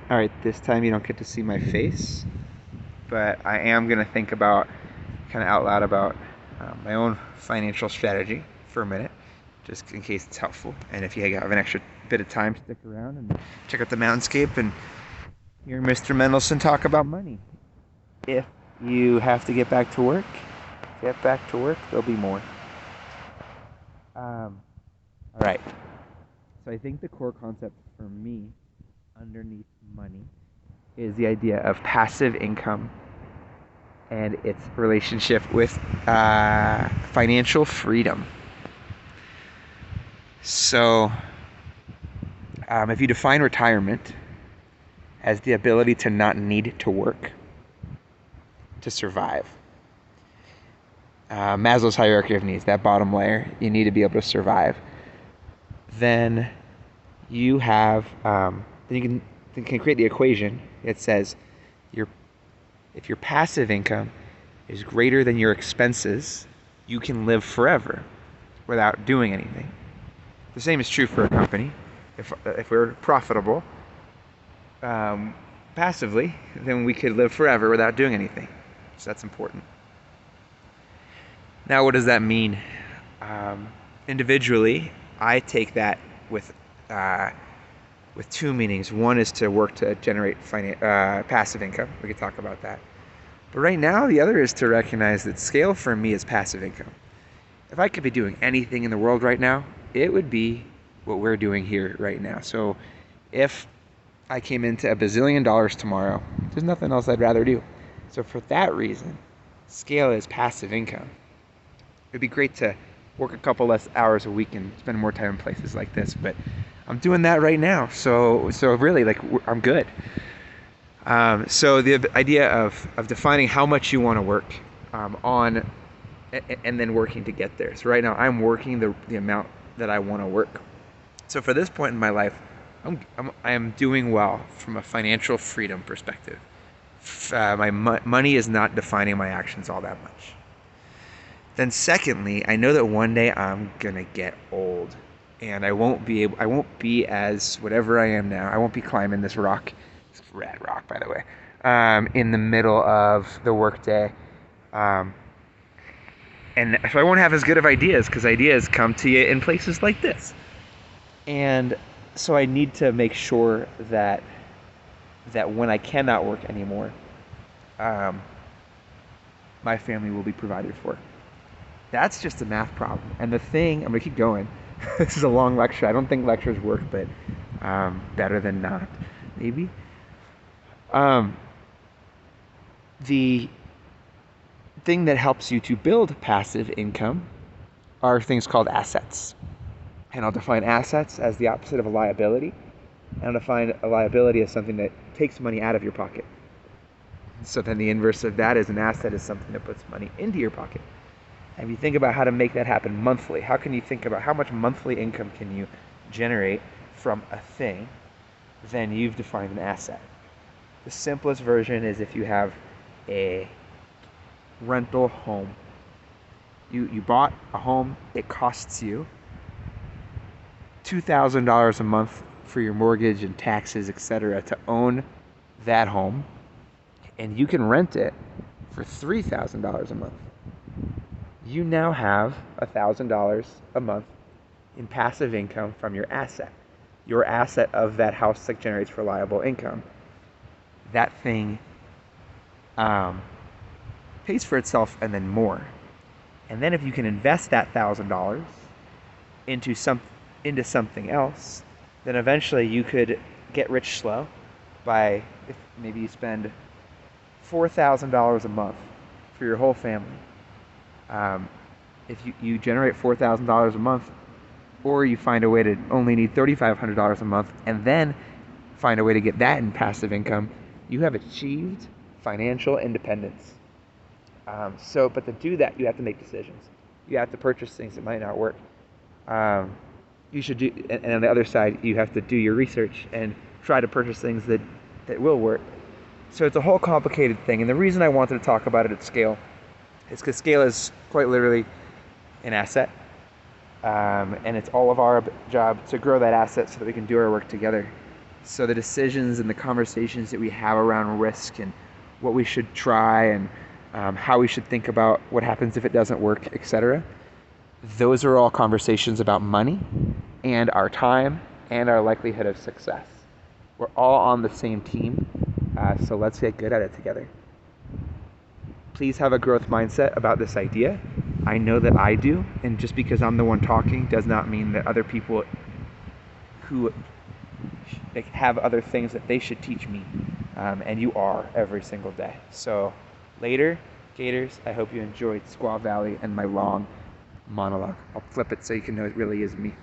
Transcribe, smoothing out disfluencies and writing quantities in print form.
All right, this time you don't get to see my face, but I am going to think about, kind of out loud about my own financial strategy for a minute, just in case it's helpful. And if you have an extra bit of time, stick around and check out the moundscape and hear Mr. Mendelson talk about money. If you have to get back to work, there'll be more. All right. So I think the core concept for me underneath money is the idea of passive income and its relationship with financial freedom. So, if you define retirement as the ability to not need to work to survive, Maslow's hierarchy of needs, that bottom layer, you need to be able to survive, then you have, then you can create the equation that says your if your passive income is greater than your expenses, you can live forever without doing anything. The same is true for a company. If we're profitable passively, then we could live forever without doing anything. So that's important. Now, what does that mean? Individually, I take that with two meanings. One is to work to generate passive income. We could talk about that. But right now, the other is to recognize that scale for me is passive income. If I could be doing anything in the world right now, it would be what we're doing here right now. So if I came into $1 bazillion tomorrow, there's nothing else I'd rather do. So for that reason, scale is passive income. It'd be great to work a couple less hours a week and spend more time in places like this, but I'm doing that right now. So really, like, I'm good. So the idea of defining how much you want to work on, and then working to get there. So right now I'm working the amount that I want to work. So for this point in my life, I am doing well from a financial freedom perspective. My money is not defining my actions all that much. Then secondly, I know that one day I'm gonna get old, and I won't be as whatever I am now. I won't be climbing this rock, this rad rock, by the way, in the middle of the workday. And so I won't have as good of ideas, because ideas come to you in places like this. And so I need to make sure that when I cannot work anymore, my family will be provided for. That's just a math problem. And the thing, I'm gonna keep going. This is a long lecture. I don't think lectures work, but better than not, maybe. The thing that helps you to build passive income are things called assets. And I'll define assets as the opposite of a liability. And I'll define a liability as something that takes money out of your pocket. So then the inverse of that is an asset is something that puts money into your pocket. And if you think about how to make that happen monthly, how can you think about how much monthly income can you generate from a thing? Then you've defined an asset. The simplest version is if you have a rental home. You bought a home, it costs you $2,000 a month for your mortgage and taxes, etc., to own that home, and you can rent it for $3,000 a month. You now have $1,000 a month in passive income from your asset of that house that generates reliable income. That thing pays for itself and then more. And then if you can invest that $1,000 into something else, then eventually you could get rich slow by, if maybe you spend $4,000 a month for your whole family. If you generate $4,000 a month, or you find a way to only need $3,500 a month, and then find a way to get that in passive income, you have achieved financial independence. But to do that, you have to make decisions. You have to purchase things that might not work. You should do, and on the other side, you have to do your research and try to purchase things that will work. So it's a whole complicated thing. And the reason I wanted to talk about it at scale is because scale is quite literally an asset. And it's all of our job to grow that asset so that we can do our work together. So the decisions and the conversations that we have around risk and what we should try and how we should think about what happens if it doesn't work, etc. Those are all conversations about money and our time and our likelihood of success. We're all on the same team, so let's get good at it together. Please have a growth mindset about this idea. I know that I do, and just because I'm the one talking does not mean that other people who have other things that they should teach me, and you are every single day. So later, Gators, I hope you enjoyed Squaw Valley and my long monologue. I'll flip it so you can know it really is me.